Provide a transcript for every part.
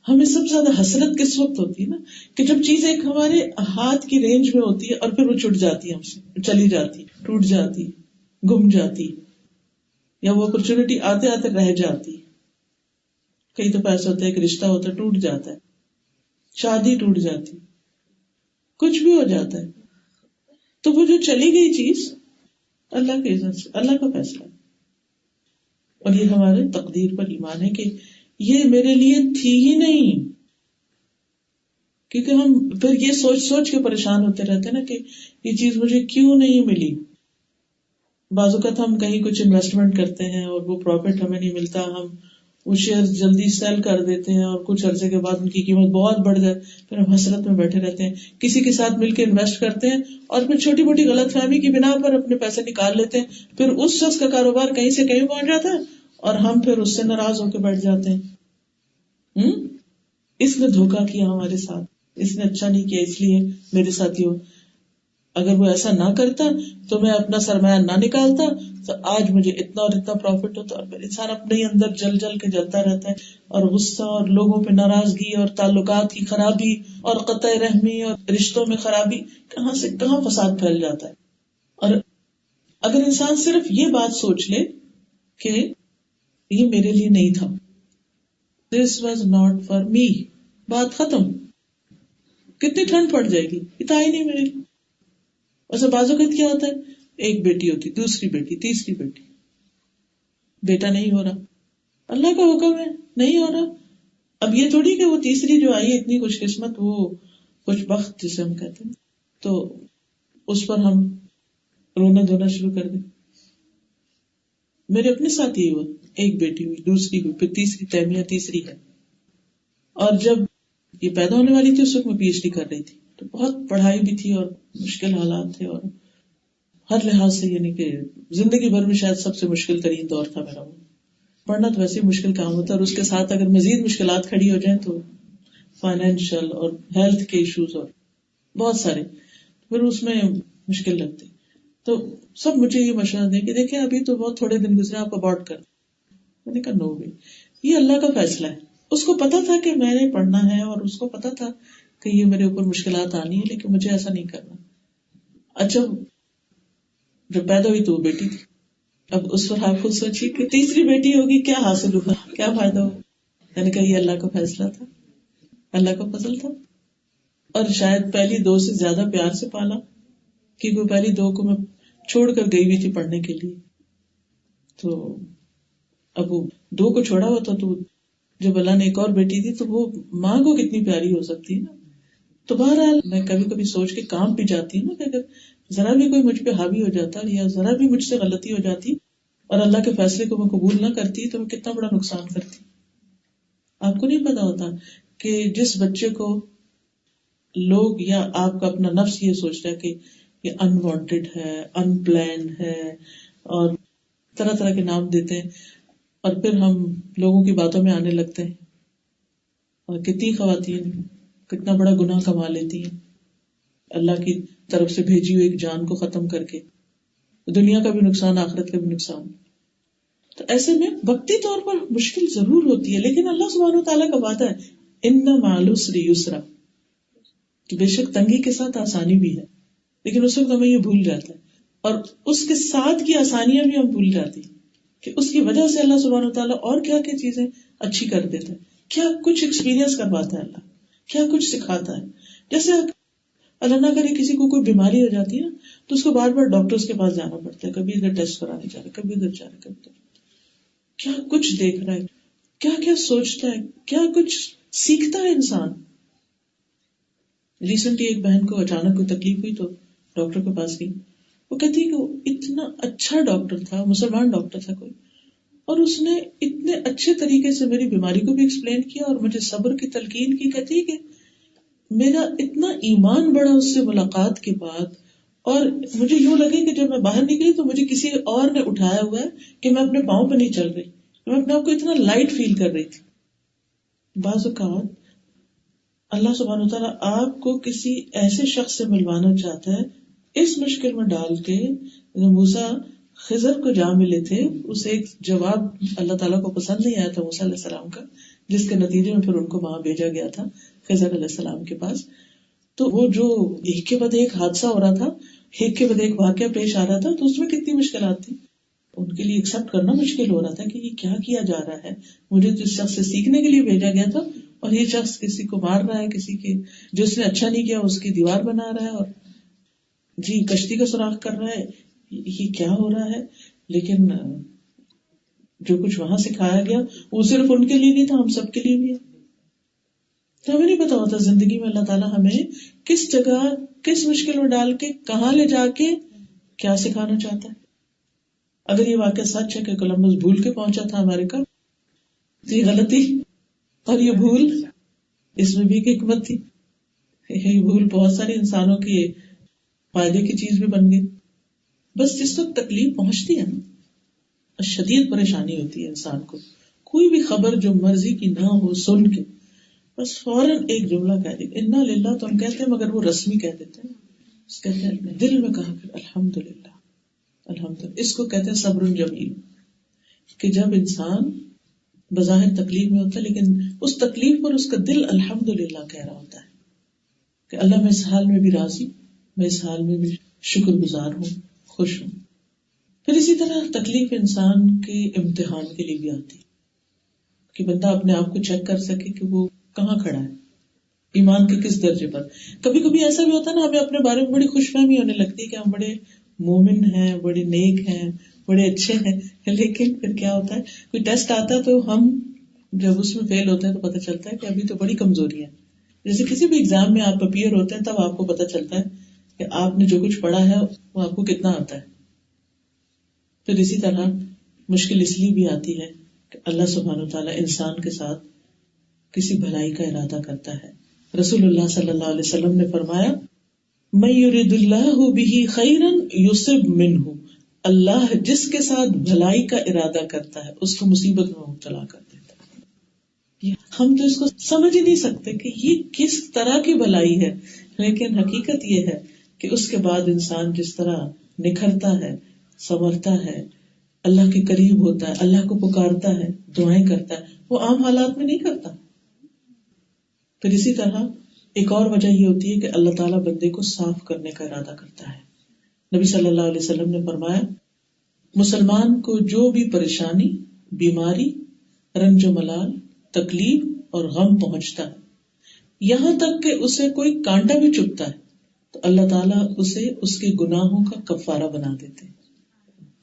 ہمیں سب سے زیادہ حسرت کس وقت ہوتی ہے نا کہ جب چیز ایک ہمارے ہاتھ کی رینج میں ہوتی ہے اور پھر وہ چھٹ جاتی ہے ہم سے، چلی جاتی، ٹوٹ جاتی، گم جاتی، یا وہ اپرچونٹی آتے آتے رہ جاتی. کئی دفعہ ایسا ہوتا ہے کہ رشتہ ہوتا ہے ٹوٹ جاتا ہے، شادی ٹوٹ جاتی، کچھ بھی ہو جاتا ہے. تو وہ جو چلی گئی چیز اللہ کے اذن سے، اللہ کا فیصلہ ہے. اور یہ ہمارے تقدیر پر ایمان ہے کہ یہ میرے لیے تھی ہی نہیں. کیونکہ ہم پھر یہ سوچ سوچ کے پریشان ہوتے رہتے ہیں نا کہ یہ چیز مجھے کیوں نہیں ملی. بعض اوقات ہم کہیں کچھ انویسٹمنٹ کرتے ہیں اور وہ پروفٹ ہمیں نہیں ملتا، ہم وہ شیئر جلدی سیل کر دیتے ہیں اور کچھ عرصے کے بعد ان کی قیمت بہت بڑھ جائے، پھر ہم حسرت میں بیٹھے رہتے ہیں. کسی کے ساتھ مل کے انویسٹ کرتے ہیں اور پھر چھوٹی موٹی غلط فہمی کی بنا پر اپنے پیسے نکال لیتے ہیں، پھر اس شخص کا کاروبار کہیں سے کہیں پہنچ جاتا ہے اور ہم پھر اس سے ناراض ہو کے بیٹھ جاتے ہیں. اس نے دھوکا کیا ہمارے ساتھ، اس نے اچھا نہیں کیا، اس لیے میرے ساتھیوں اگر وہ ایسا نہ کرتا تو میں اپنا سرمایہ نہ نکالتا تو آج مجھے اتنا اور اتنا پروفٹ ہوتا. اور پھر انسان اپنے ہی اندر جل جل کے جلتا رہتا ہے، اور غصہ اور لوگوں پہ ناراضگی اور تعلقات کی خرابی اور قطع رحمی اور رشتوں میں خرابی، کہاں سے کہاں فساد پھیل جاتا ہے. اور اگر انسان صرف یہ بات سوچ لے کہ یہ میرے لیے نہیں تھا، this was not for me, بات ختم. کتنی ٹھنڈ پڑ جائے گی، یہ تھا ہی نہیں میرے لیے. ویسے بعض اوقات کیا ہوتا ہے، ایک بیٹی ہوتی، دوسری بیٹی، تیسری بیٹی، بیٹا نہیں ہو رہا، اللہ کا حکم ہے نہیں ہو رہا. اب یہ تھوڑی کہ وہ تیسری جو آئی اتنی خوش قسمت، وہ خوش بخت جسے ہم کہتے ہیں، تو اس پر ہم رونا دھونا شروع کر دیں. میرے اپنے ساتھ یہ ہوا، ایک بیٹی ہوئی، دوسری ہوئی، پھر تیسری، تیمیہ تیسری ہے. اور جب یہ پیدا ہونے والی تھی اس وقت میں پی ایچ ڈی کر رہی تھی، تو بہت پڑھائی بھی تھی اور مشکل حالات تھے، اور ہر لحاظ سے یعنی کہ زندگی بھر میں شاید سب سے مشکل ترین دور تھا میرا. وہ پڑھنا تو ویسے ہی مشکل کام ہوتا ہے، اور اس کے ساتھ اگر مزید مشکلات کھڑی ہو جائیں تو فائنینشیل اور ہیلتھ کے ایشوز اور بہت سارے، پھر اس میں مشکل لگتی. تو سب مجھے یہ مشورہ دیں کہ دیکھیں ابھی تو بہت تھوڑے دن گزرے، آپ ابارٹ کر. میں نے کہا نو وے، یہ اللہ کا فیصلہ ہے. اس کو پتا تھا کہ میں نے پڑھنا ہے، اور اس کو پتا تھا کہ یہ میرے اوپر مشکلات آنی ہے، لیکن مجھے ایسا نہیں کرنا. اچھا جب پیدا ہوئی تو وہ بیٹی تھی. اب اس پر آپ خود سوچیے کہ تیسری بیٹی ہوگی، کیا حاصل ہوا، کیا فائدہ ہوا. میں نے کہا یہ اللہ کا فیصلہ تھا، اللہ کا فضل تھا. اور شاید پہلی دو سے زیادہ پیار سے پالا، کیونکہ پہلی دو کو میں چھوڑ کر گئی ہوئی تھی پڑھنے کے لیے. تو اب وہ دو کو چھوڑا ہوا تھا، تو جب اللہ نے ایک اور بیٹی دی تو وہ ماں کو کتنی پیاری ہو سکتی ہے نا. تو بہرحال میں کبھی کبھی سوچ کے کام بھی جاتی ہوں نا کہ اگر ذرا بھی کوئی مجھ پہ حاوی ہو جاتا یا ذرا بھی مجھ سے غلطی ہو جاتی اور اللہ کے فیصلے کو میں قبول نہ کرتی تو میں کتنا بڑا نقصان کرتی. آپ کو نہیں پتا ہوتا کہ جس بچے کو لوگ یا آپ کا اپنا نفس یہ سوچتا ہے کہ یہ انوانٹیڈ ہے، ان پلانڈ ہے، اور طرح طرح کے نام دیتے ہیں، اور پھر ہم لوگوں کی باتوں میں آنے لگتے ہیں. اور کتنی خواتین کتنا بڑا گناہ کما لیتی ہیں اللہ کی طرف سے بھیجی ہوئی ایک جان کو ختم کر کے، دنیا کا بھی نقصان، آخرت کا بھی نقصان. تو ایسے میں وقتی طور پر مشکل ضرور ہوتی ہے، لیکن اللہ سبحانہ و تعالیٰ کا وعدہ ہے ان مع العسر یسرا، کہ بے شک تنگی کے ساتھ آسانی بھی ہے. لیکن اس وقت ہمیں یہ بھول جاتا ہے، اور اس کے ساتھ کی آسانیاں بھی ہم بھول جاتی ہیں کہ اس کی وجہ سے اللہ سبحانہ و تعالیٰ اور کیا کیا چیزیں اچھی کر دیتا ہے، کیا کچھ ایکسپیرینس کرواتا ہے اللہ، کیا کچھ سکھاتا ہے. جیسے اللہ نہ کرے کسی کو کوئی بیماری ہو جاتی ہے نا، تو اس کو بار بار ڈاکٹرز کے پاس جانا پڑتا ہے، کبھی ادھر ٹیسٹ کرانے جا رہا ہے، کبھی ادھر جا رہا ہے، کبھی ادھر. کیا کچھ دیکھ رہا ہے، کیا کیا سوچتا ہے، کیا کچھ سیکھتا ہے انسان. ریسنٹلی ایک بہن کو اچانک کوئی تکلیف ہوئی تو ڈاکٹر کے پاس گئی. وہ کہتی ہے کہ وہ اتنا اچھا ڈاکٹر تھا، مسلمان ڈاکٹر تھا کوئی، اور اس نے اتنے اچھے طریقے سے میری بیماری کو بھی ایکسپلین کیا اور مجھے صبر کی تلقین کی. کہتی ہے کہ میرا اتنا ایمان بڑا اس سے ملاقات کے بعد، اور مجھے یوں لگے کہ جب میں باہر نکلی تو مجھے کسی اور نے اٹھایا ہوا ہے کہ میں اپنے پاؤں پہ نہیں چل رہی، میں اپنے آپ کو اتنا لائٹ فیل کر رہی تھی. بعض اوقات اللہ سبحانہ وتعالیٰ آپ کو کسی ایسے شخص سے ملوانا چاہتا ہے اس مشکل میں ڈال کے. موسیٰ خضر کو جا ملے تھے، اسے ایک جواب اللہ تعالیٰ کو پسند نہیں آیا تھا موسیٰ علیہ السلام کا، جس کے نتیجے میں پھر ان کو وہاں بھیجا گیا تھا خضر علیہ السلام کے پاس. تو وہ جو ایک کے بعد ایک حادثہ ہو رہا تھا، ایک کے بعد ایک واقعہ پیش آ رہا تھا، تو اس میں کتنی مشکلات تھی. ان کے لیے ایکسپٹ کرنا مشکل ہو رہا تھا کہ یہ کیا کیا جا رہا ہے. مجھے تو اس شخص سے سیکھنے کے لیے بھیجا گیا تھا اور یہ شخص کسی کو مار رہا ہے، کسی کے جس نے اچھا نہیں کیا اس کی دیوار بنا رہا ہے اور جی کشتی کا سوراخ کر رہا ہے. یہ کیا ہو رہا ہے؟ لیکن جو کچھ وہاں سکھایا گیا وہ صرف ان کے لیے نہیں تھا، ہم سب کے لیے بھی ہے. تو ہمیں نہیں پتا ہوتا زندگی میں اللہ تعالیٰ ہمیں کس جگہ کس مشکل میں ڈال کے کہاں لے جا کے کیا سکھانا چاہتا ہے. اگر یہ واقعہ سچ ہے کہ کولمبس بھول کے پہنچا تھا امریکہ تو یہ غلطی، اور یہ بھول اس میں بھی ایک حکمت تھی. یہ بھول بہت سارے انسانوں کی فائدے کی چیز بھی بن گئی. بس جس وقت تکلیف پہنچتی ہے نا، شدید پریشانی ہوتی ہے انسان کو، کوئی بھی خبر جو مرضی کی نہ ہو سن کے بس فوراً ایک جملہ کہہ دے انا للہ، تو ہم کہتے ہیں مگر وہ رسمی کہہ دیتے ہیں. کہتے ہیں دل میں کہا کہ الحمدللہ الحمدللہ. اس کو کہتے ہیں صبر جمیل، کہ جب انسان بظاہر تکلیف میں ہوتا ہے لیکن اس تکلیف پر اس کا دل الحمدللہ کہہ رہا ہوتا ہے کہ اللہ میں اس حال میں بھی راضی، میں اس حال میں بھی شکر گزار ہوں، خوش ہوں. پھر اسی طرح تکلیف انسان کے امتحان کے لیے بھی آتی کہ بندہ اپنے آپ کو چیک کر سکے کہ وہ کہاں کھڑا ہے، ایمان کے کس درجے پر. کبھی کبھی ایسا بھی ہوتا ہے نا، ہمیں اپنے بارے میں بڑی خوش فہمی ہونے لگتی ہے کہ ہم بڑے مومن ہیں، بڑے نیک ہیں، بڑے اچھے ہیں، لیکن پھر کیا ہوتا ہے کوئی ٹیسٹ آتا ہے تو ہم جب اس میں فیل ہوتے ہیں تو پتہ چلتا ہے کہ ابھی تو بڑی کمزوری ہے. جیسے کسی بھی ایگزام میں آپ اپیئر ہوتے ہیں تب آپ کو پتہ چلتا ہے کہ آپ نے جو کچھ پڑھا ہے وہ آپ کو کتنا آتا ہے. پھر اسی طرح مشکل اس لیے بھی آتی ہے کہ اللہ سبحانہ وتعالیٰ انسان کے ساتھ کسی بھلائی کا ارادہ کرتا ہے. رسول اللہ صلی اللہ علیہ وسلم نے فرمایا من یرید اللہ بہ خیرا یصب منہ، اللہ جس کے ساتھ بھلائی کا ارادہ کرتا ہے اس کو مصیبت میں مبتلا کر دیتا ہے. ہم تو اس کو سمجھ ہی نہیں سکتے کہ یہ کس طرح کی بھلائی ہے، لیکن حقیقت یہ ہے کہ اس کے بعد انسان جس طرح نکھرتا ہے، سنورتا ہے، اللہ کے قریب ہوتا ہے، اللہ کو پکارتا ہے، دعائیں کرتا ہے، وہ عام حالات میں نہیں کرتا. پھر اسی طرح ایک اور وجہ یہ ہوتی ہے کہ اللہ تعالیٰ بندے کو صاف کرنے کا ارادہ کرتا ہے. نبی صلی اللہ علیہ وسلم نے فرمایا مسلمان کو جو بھی پریشانی، بیماری، رنج و ملال، تکلیف اور غم پہنچتا ہے، یہاں تک کہ اسے کوئی کانٹا بھی چبھتا ہے، تو اللہ تعالیٰ اسے اس کے گناہوں کا کفارہ بنا دیتے ہیں.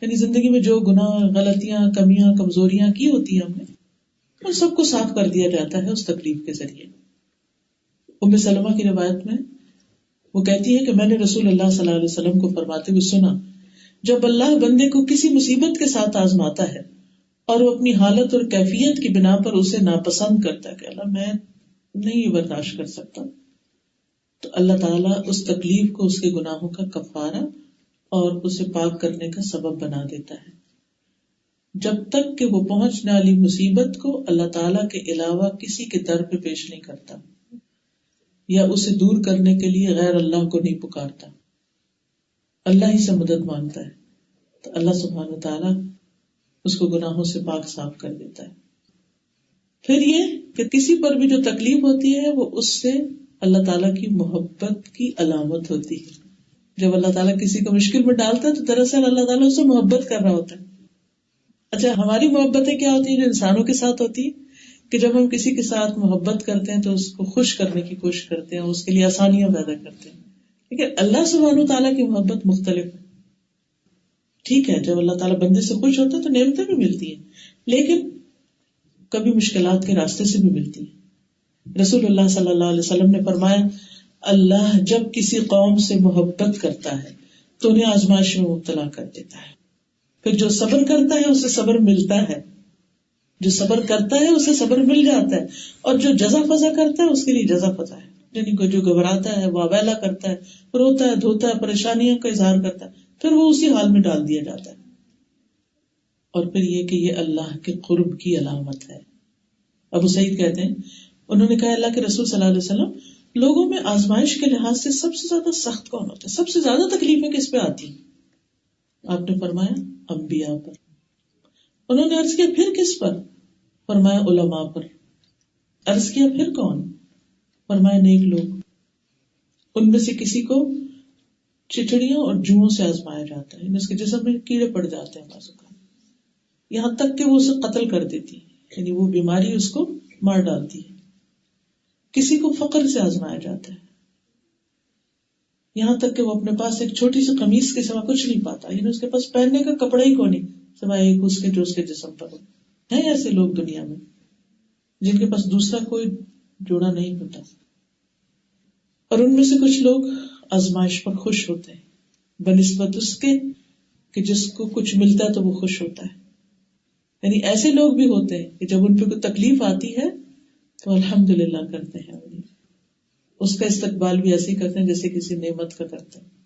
یعنی زندگی میں جو گناہ، غلطیاں، کمیاں، کمزوریاں کی ہوتی ہیں ہم نے، ان سب کو صاف کر دیا جاتا ہے اس تکلیف کے ذریعے. ام سلمہ کی روایت میں وہ کہتی ہے کہ میں نے رسول اللہ صلی اللہ علیہ وسلم کو فرماتے ہوئے سنا جب اللہ بندے کو کسی مصیبت کے ساتھ آزماتا ہے اور وہ اپنی حالت اور کیفیت کی بنا پر اسے ناپسند کرتا ہے کہ اللہ میں نہیں یہ برداشت کر سکتا، تو اللہ تعالیٰ اس تکلیف کو اس کے گناہوں کا کفارہ اور اسے پاک کرنے کا سبب بنا دیتا ہے، جب تک کہ وہ پہنچنے والی مصیبت کو اللہ تعالیٰ کے علاوہ کسی کے در پہ پیش نہیں کرتا یا اسے دور کرنے کے لیے غیر اللہ کو نہیں پکارتا، اللہ ہی سے مدد مانگتا ہے، تو اللہ سبحانہ و تعالیٰ اس کو گناہوں سے پاک صاف کر دیتا ہے. پھر یہ کہ کسی پر بھی جو تکلیف ہوتی ہے وہ اس سے اللہ تعالیٰ کی محبت کی علامت ہوتی ہے. جب اللہ تعالیٰ کسی کو مشکل میں ڈالتا ہے تو دراصل اللہ تعالیٰ اس سے محبت کر رہا ہوتا ہے. اچھا، ہماری محبتیں کیا ہوتی ہیں جو انسانوں کے ساتھ ہوتی ہے کہ جب ہم کسی کے ساتھ محبت کرتے ہیں تو اس کو خوش کرنے کی کوشش کرتے ہیں، اس کے لیے آسانیاں پیدا کرتے ہیں. لیکن اللہ سبحانہ تعالیٰ کی محبت مختلف ہے. ٹھیک ہے، جب اللہ تعالیٰ بندے سے خوش ہوتا ہے تو نعمتیں بھی ملتی ہیں، لیکن کبھی مشکلات کے راستے سے بھی ملتی ہیں. رسول اللہ صلی اللہ علیہ وسلم نے فرمایا اللہ جب کسی قوم سے محبت کرتا ہے تو انہیں آزمائش میں مبتلا کر دیتا ہے، پھر جو صبر کرتا ہے اسے صبر ملتا ہے، جو صبر کرتا ہے اسے صبر مل جاتا ہے، اور جو جزا فضا کرتا ہے اس کے لیے جزا فضا ہے. یعنی جو گھبراتا ہے، واویلا کرتا ہے، روتا ہے، دھوتا ہے، پریشانیوں کا اظہار کرتا ہے، پھر وہ اسی حال میں ڈال دیا جاتا ہے. اور پھر یہ کہ یہ اللہ کے قرب کی علامت ہے. ابو سعید کہتے ہیں انہوں نے کہا اللہ کے رسول صلی اللہ علیہ وسلم لوگوں میں آزمائش کے لحاظ سے سب سے زیادہ سخت کون ہوتا ہے، سب سے زیادہ تکلیفیں کس پہ آتی؟ آپ نے فرمایا انبیاء پر. انہوں نے عرض کیا پھر کس پر؟ فرمایا علماء پر. عرض کیا پھر کون؟ فرمائے نیک لوگ، ان میں سے کسی کو چچڑیوں اور جوؤں سے آزمایا جاتا ہے، اس کے جسم میں کیڑے پڑ جاتے ہیں بعض اوقات، یہاں تک کہ وہ اسے قتل کر دیتی ہے، یعنی وہ بیماری اس کو مار ڈالتی ہے۔ کسی کو فقر سے آزمایا جاتا ہے، یہاں تک کہ وہ اپنے پاس ایک چھوٹی سی قمیص کے سوا کچھ نہیں پاتا، یعنی اس کے پاس پہننے کا کپڑا ہی کوئی نہیں سوائے ایک اس کے جو اس کے جسم پر ہو۔ ہیں ایسے لوگ دنیا میں جن کے پاس دوسرا کوئی جوڑا نہیں ہوتا، اور ان میں سے کچھ لوگ آزمائش پر خوش ہوتے ہیں بنسبت اس کے کہ جس کو کچھ ملتا ہے تو وہ خوش ہوتا ہے۔ یعنی ایسے لوگ بھی ہوتے ہیں کہ جب ان پہ کوئی تکلیف آتی ہے تو الحمدللہ کرتے ہیں، اس کا استقبال بھی ایسے ہی کرتے ہیں جیسے کسی نعمت کا کرتے ہیں۔